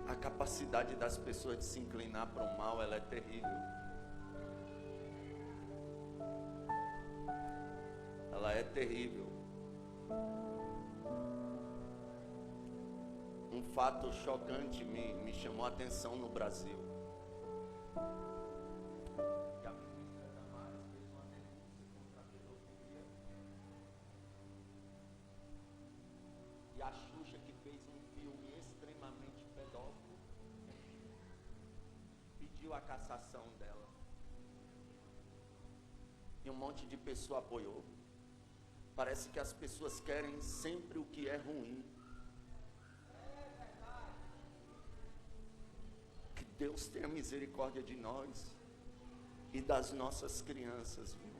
A capacidade das pessoas de se inclinar para o mal, ela é terrível. Ela é terrível. Um fato chocante me chamou a atenção no Brasil. Que a ministra Damares fez uma denúncia contra a pedofilia. E a Xuxa, que fez um filme extremamente pedófilo, pediu a cassação dela. E um monte de pessoa apoiou. Parece que as pessoas querem sempre o que é ruim. Que Deus tenha misericórdia de nós e das nossas crianças, viu?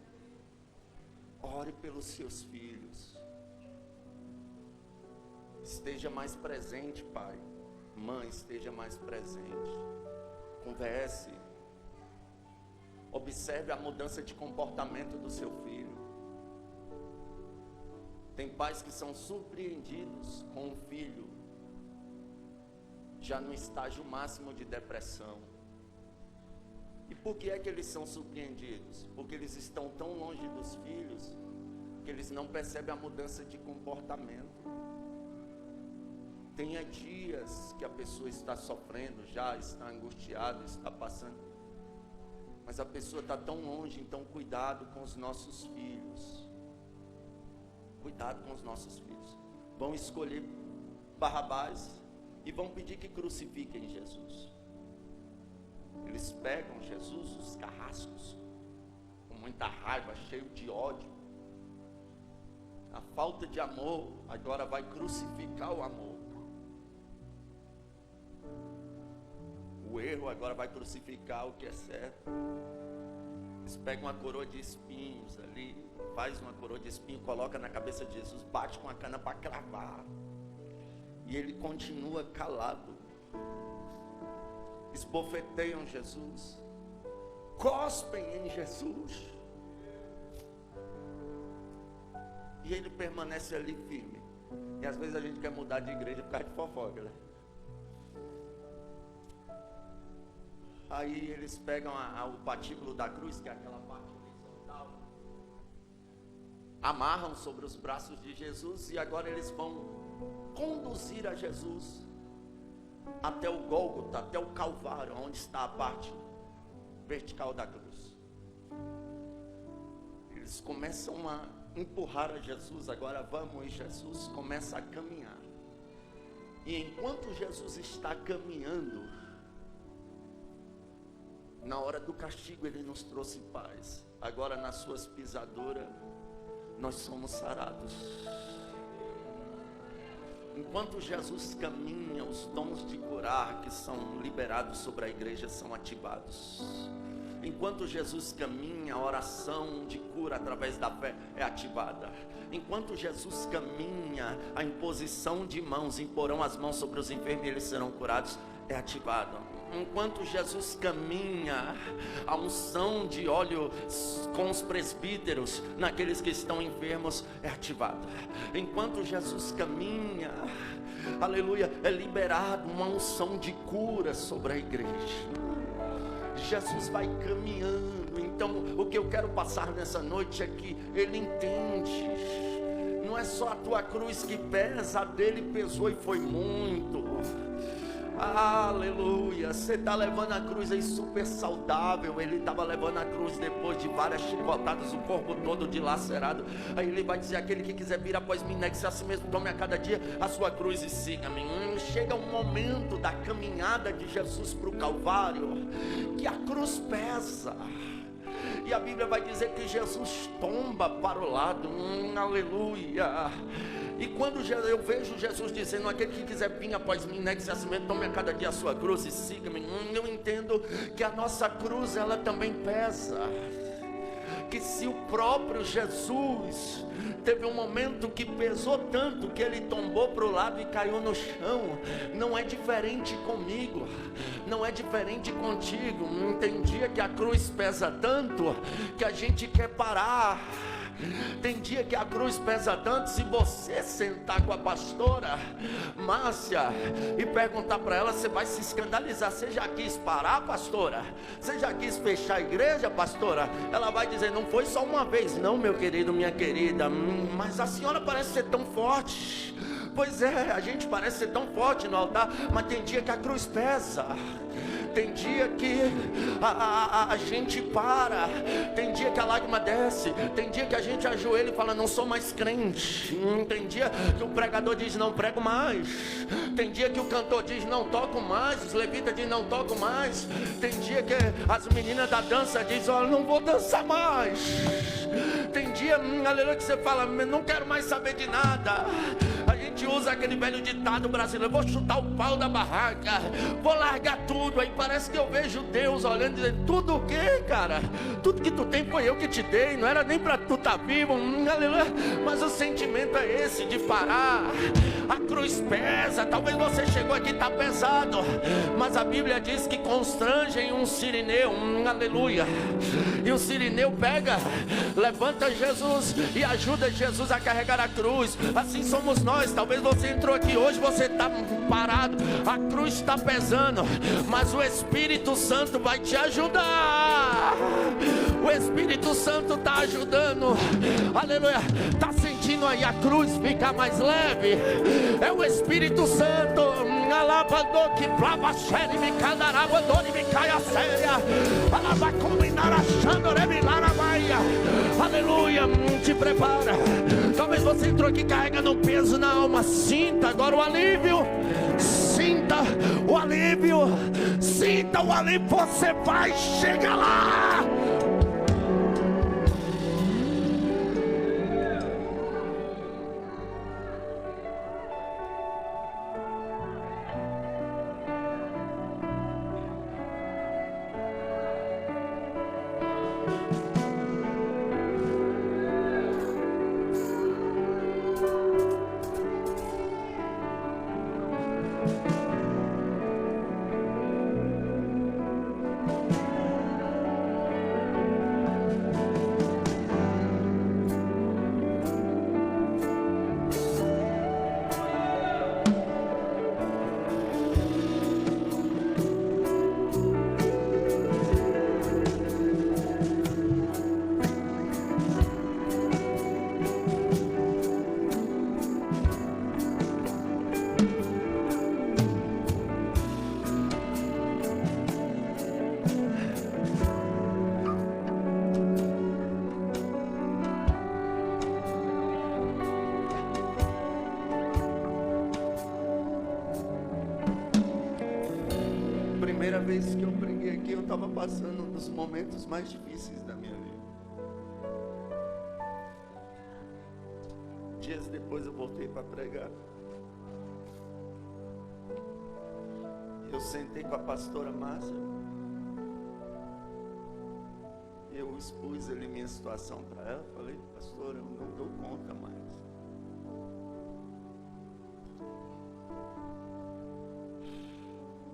Ore pelos seus filhos. Esteja mais presente, pai. Mãe, esteja mais presente. Converse. Observe a mudança de comportamento do seu filho. Tem pais que são surpreendidos com um filho já no estágio máximo de depressão. E por que é que eles são surpreendidos? Porque eles estão tão longe dos filhos que eles não percebem a mudança de comportamento. Tenha dias que a pessoa está sofrendo, já está angustiada, está passando, mas a pessoa está tão longe. Então cuidado com os nossos filhos. Cuidado com os nossos filhos. Vão escolher Barrabás e vão pedir que crucifiquem Jesus. Eles pegam Jesus, os carrascos, com muita raiva, cheio de ódio. A falta de amor agora vai crucificar o amor. O erro agora vai crucificar o que é certo. Eles pegam uma coroa de espinhos ali, faz uma coroa de espinho, coloca na cabeça de Jesus, bate com a cana para cravar. E ele continua calado. Esbofeteiam Jesus, cospem em Jesus, e ele permanece ali firme. E às vezes a gente quer mudar de igreja por causa de fofoca, né? Aí eles pegam o patíbulo da cruz, que é aquela parte horizontal, amarram sobre os braços de Jesus, e agora eles vão conduzir a Jesus até o Gólgota, até o Calvário, onde está a parte vertical da cruz. Eles começam a empurrar a Jesus. Agora vamos, e Jesus começa a caminhar. E enquanto Jesus está caminhando, na hora do castigo ele nos trouxe paz. Agora nas suas pisaduras nós somos sarados. Enquanto Jesus caminha, os dons de curar que são liberados sobre a igreja são ativados. Enquanto Jesus caminha, a oração de cura através da fé é ativada. Enquanto Jesus caminha, a imposição de mãos, imporão as mãos sobre os enfermos e eles serão curados, é ativada. Enquanto Jesus caminha, a unção de óleo com os presbíteros naqueles que estão enfermos é ativada. Enquanto Jesus caminha, aleluia, é liberado uma unção de cura sobre a igreja. Jesus vai caminhando. Então o que eu quero passar nessa noite é que ele entende. Não é só a tua cruz que pesa, a dele pesou e foi muito. Aleluia. Você está levando a cruz aí super saudável. Ele estava levando a cruz depois de várias chicotadas, o corpo todo dilacerado. Aí ele vai dizer: aquele que quiser vir após mim, negue-se a si mesmo, tome a cada dia a sua cruz e siga-me. Chega um momento da caminhada de Jesus para o Calvário que a cruz pesa. E a Bíblia vai dizer que Jesus tomba para o lado. Aleluia. E quando eu vejo Jesus dizendo: aquele que quiser vir após mim, negue-se a si mesmo, tome a cada dia a sua cruz e siga-me, eu entendo que a nossa cruz, ela também pesa. Que se o próprio Jesus teve um momento que pesou tanto que ele tombou para o lado e caiu no chão, não é diferente comigo, não é diferente contigo. Tem dia que a cruz pesa tanto que a gente quer parar. Tem dia que a cruz pesa tanto, se você sentar com a pastora Márcia e perguntar para ela, você vai se escandalizar. Você já quis parar, pastora? Você já quis fechar a igreja, pastora? Ela vai dizer: não foi só uma vez não, meu querido, minha querida, mas a senhora parece ser tão forte. Pois é, a gente parece ser tão forte no altar, mas tem dia que a cruz pesa. Tem dia que a gente para. Tem dia que a lágrima desce. Tem dia que a gente ajoelha e fala: não sou mais crente. Tem dia que o pregador diz: não prego mais. Tem dia que o cantor diz: não toco mais. Os levitas dizem: não toco mais. Tem dia que as meninas da dança dizem: olha, não vou dançar mais. Tem dia, aleluia, que você fala: não quero mais saber de nada. A gente usa aquele velho ditado brasileiro: vou chutar o pau da barraca, vou largar tudo. Aí parece que eu vejo Deus olhando e dizendo: tudo o que, cara? Tudo que tu tem foi eu que te dei, não era nem para tu estar vivo. Aleluia. Mas o sentimento é esse, de parar. A cruz pesa. Talvez você chegou aqui e está pesado, mas a Bíblia diz que constrangem um sirineu. Aleluia. E o sirineu pega, levanta Jesus e ajuda Jesus a carregar a cruz. Assim somos nós. Talvez você entrou aqui hoje, você está parado, a cruz está pesando, mas o Espírito Santo vai te ajudar. O Espírito Santo está ajudando. Aleluia. Está sentindo aí a cruz ficar mais leve? É o Espírito Santo. Alabando que plava série me candará, andou me caia séria. Alaba combinar achando revelar a baia. Aleluia. Te prepara. Talvez você entrou aqui carregando um peso na alma. Sinta agora o alívio. Sinta o alívio. Sinta o alívio. Você vai chegar lá. Primeira vez que eu preguei aqui, eu estava passando um dos momentos mais difíceis da minha vida. Dias depois eu voltei para pregar. Eu sentei com a pastora Márcia. Eu expus ali minha situação para ela. Falei: pastora, eu não dou conta mais.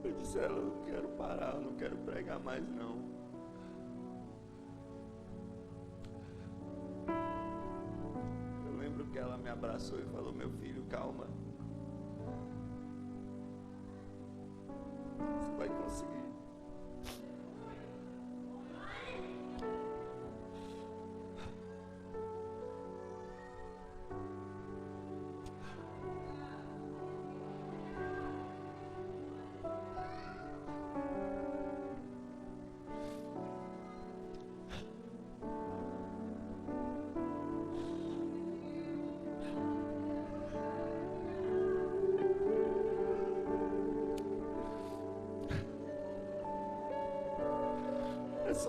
Eu disse a ela: eu não quero parar, eu não quero pregar mais não. Eu lembro que ela me abraçou e falou: meu filho, calma. Você vai conseguir.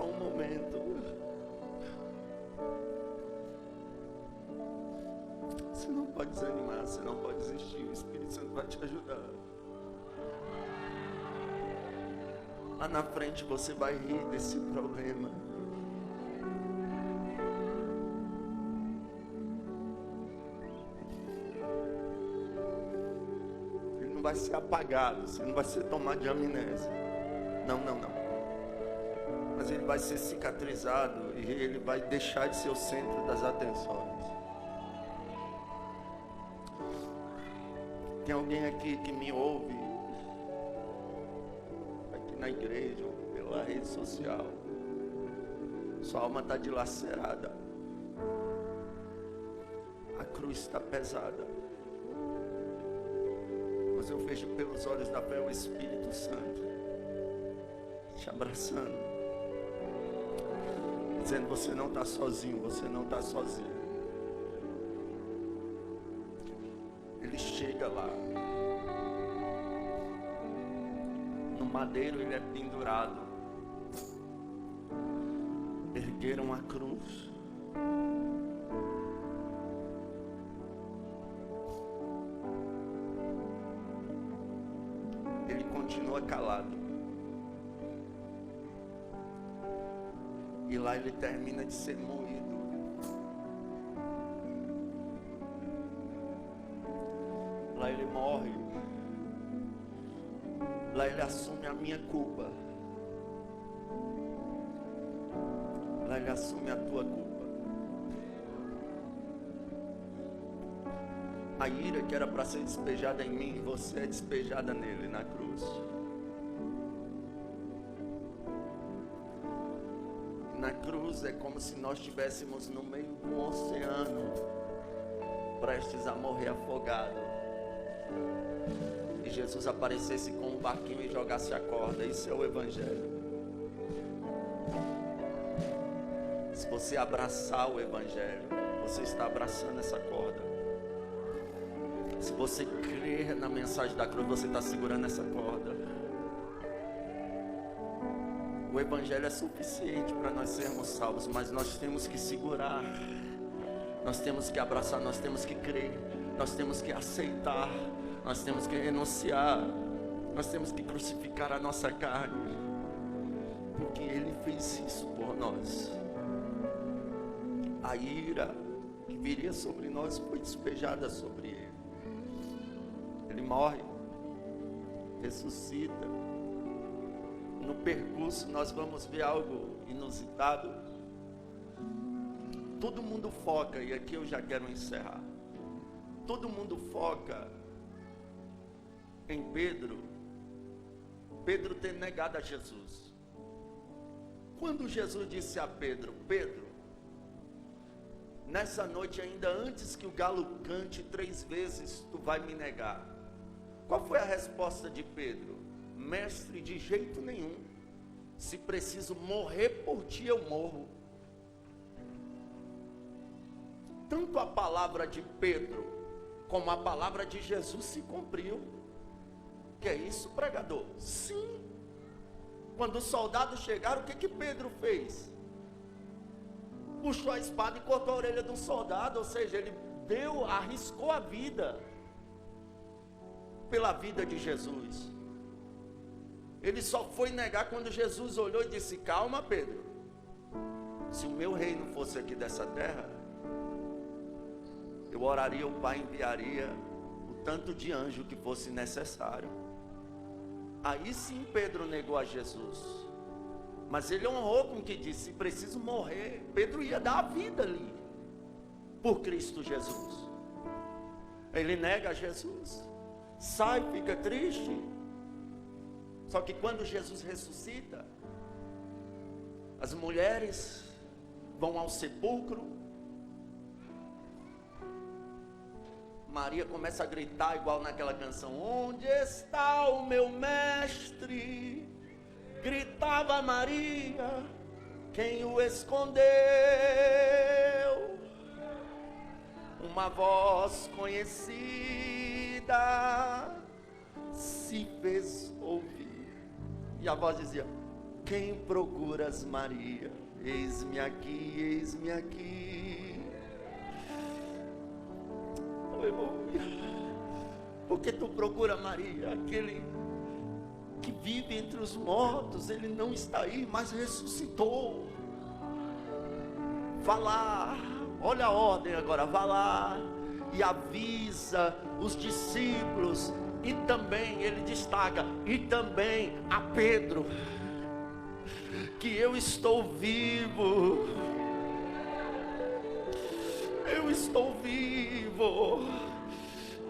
só um momento. Você não pode desanimar, você não pode desistir. O Espírito Santo vai te ajudar. Lá na frente você vai rir desse problema. Ele não vai ser apagado, você não vai ser tomado de amnésia. Não. Mas ele vai ser cicatrizado e ele vai deixar de ser o centro das atenções. Tem alguém aqui que me ouve, aqui na igreja, ou pela rede social. Sua alma está dilacerada. A cruz está pesada. Mas eu vejo pelos olhos da fé o Espírito Santo te abraçando, dizendo: você não está sozinho, você não está sozinho. Ele chega lá, no madeiro ele é pendurado, ergueram a cruz, ele continua calado, e lá ele termina de ser moído. Lá ele morre. Lá ele assume a minha culpa. Lá ele assume a tua culpa. A ira que era para ser despejada em mim, você é despejada nele, na cruz. Na cruz é como se nós estivéssemos no meio do oceano, prestes a morrer afogado, e Jesus aparecesse com um barquinho e jogasse a corda. Isso é o Evangelho. Se você abraçar o Evangelho, você está abraçando essa corda. Se você crer na mensagem da cruz, você está segurando essa corda. O Evangelho é suficiente para nós sermos salvos, mas nós temos que segurar, nós temos que abraçar, nós temos que crer, nós temos que aceitar, nós temos que renunciar, nós temos que crucificar a nossa carne, porque Ele fez isso por nós. A ira que viria sobre nós foi despejada sobre Ele. Ele morre, ressuscita. No percurso nós vamos ver algo inusitado. Todo mundo foca, e aqui eu já quero encerrar. Todo mundo foca em Pedro ter negado a Jesus. Quando Jesus disse a Pedro: Pedro, nessa noite, ainda antes que o galo cante 3 vezes, tu vai me negar. Qual foi a resposta de Pedro? Mestre, de jeito nenhum. Se preciso morrer por ti, eu morro. Tanto a palavra de Pedro como a palavra de Jesus se cumpriu. Que é isso, pregador? Sim. Quando os soldados chegaram, o que Pedro fez? Puxou a espada e cortou a orelha de um soldado. Ou seja, ele arriscou a vida pela vida de Jesus. Ele só foi negar quando Jesus olhou e disse: calma, Pedro, se o meu reino fosse aqui dessa terra, eu oraria, o Pai enviaria o tanto de anjo que fosse necessário. Aí sim Pedro negou a Jesus, mas ele honrou com o que disse: se preciso morrer. Pedro ia dar a vida ali por Cristo Jesus. Ele nega a Jesus, sai, fica triste. Só que quando Jesus ressuscita, as mulheres vão ao sepulcro. Maria começa a gritar igual naquela canção: onde está o meu mestre? Gritava Maria, quem o escondeu? Uma voz conhecida se fez ouvir, e a voz dizia: quem procuras, Maria? Eis-me aqui, eis-me aqui. Aleluia. Porque tu procura Maria? Aquele que vive entre os mortos, ele não está aí, mas ressuscitou. Vá lá, olha a ordem agora, vá lá e avisa os discípulos. E também, ele destaca, e também a Pedro, que eu estou vivo. Eu estou vivo.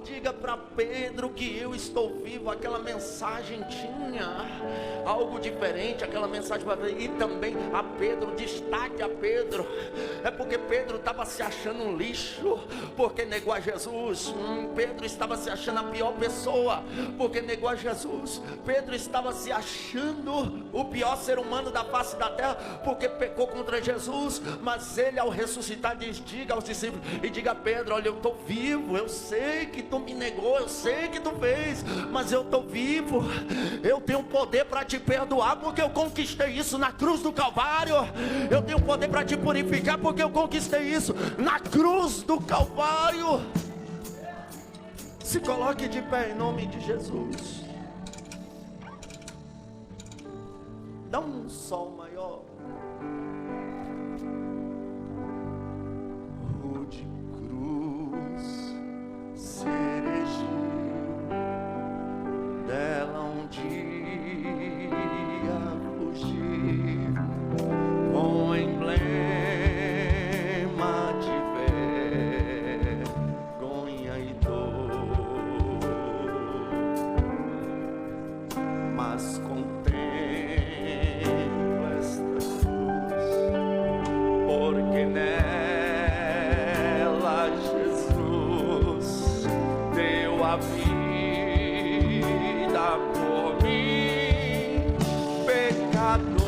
Diga para Pedro que eu estou vivo. Aquela mensagem tinha algo diferente, aquela mensagem para Pedro. E também a Pedro, destaque a Pedro. É porque Pedro estava se achando um lixo, porque negou a Jesus. Pedro estava se achando a pior pessoa, porque negou a Jesus. Pedro estava se achando o pior ser humano da face da terra, porque pecou contra Jesus. Mas ele, ao ressuscitar, diga aos discípulos, e diga a Pedro: olha, eu estou vivo. Eu sei que tu me negou, eu sei que tu fez, mas eu estou vivo. Eu tenho poder para te perdoar, porque eu conquistei isso na cruz do Calvário. Eu tenho poder para te purificar, porque eu conquistei isso na cruz do Calvário. Se coloque de pé em nome de Jesus. Dá um sol maior. Rude cruz se erigiu, dela um dia fugir, com emblema de vergonha e dor, mas contemplo esta cruz, porque nela Jesus deu a vida por mim, pecador.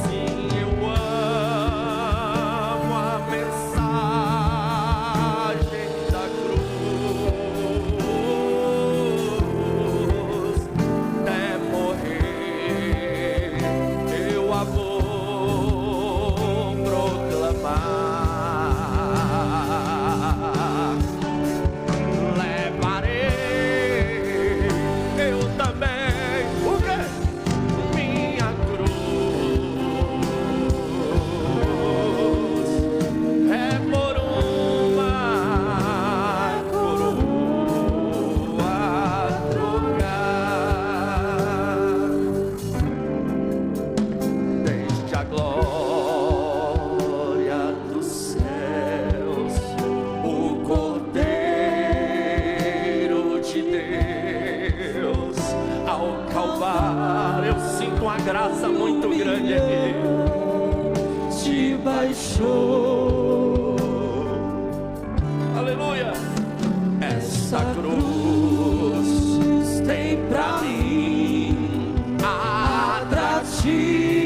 Sim, eu amo a mensagem da cruz. Até morrer eu a vou proclamar. Levarei eu também o quê? Minha cruz, é por uma coroa trocar. Desde a glória dos céus, o Cordeiro de Deus, ao Calvário, eu sinto uma graça muito grande aqui, te baixou. Aleluia. Essa cruz tem pra mim atrativo.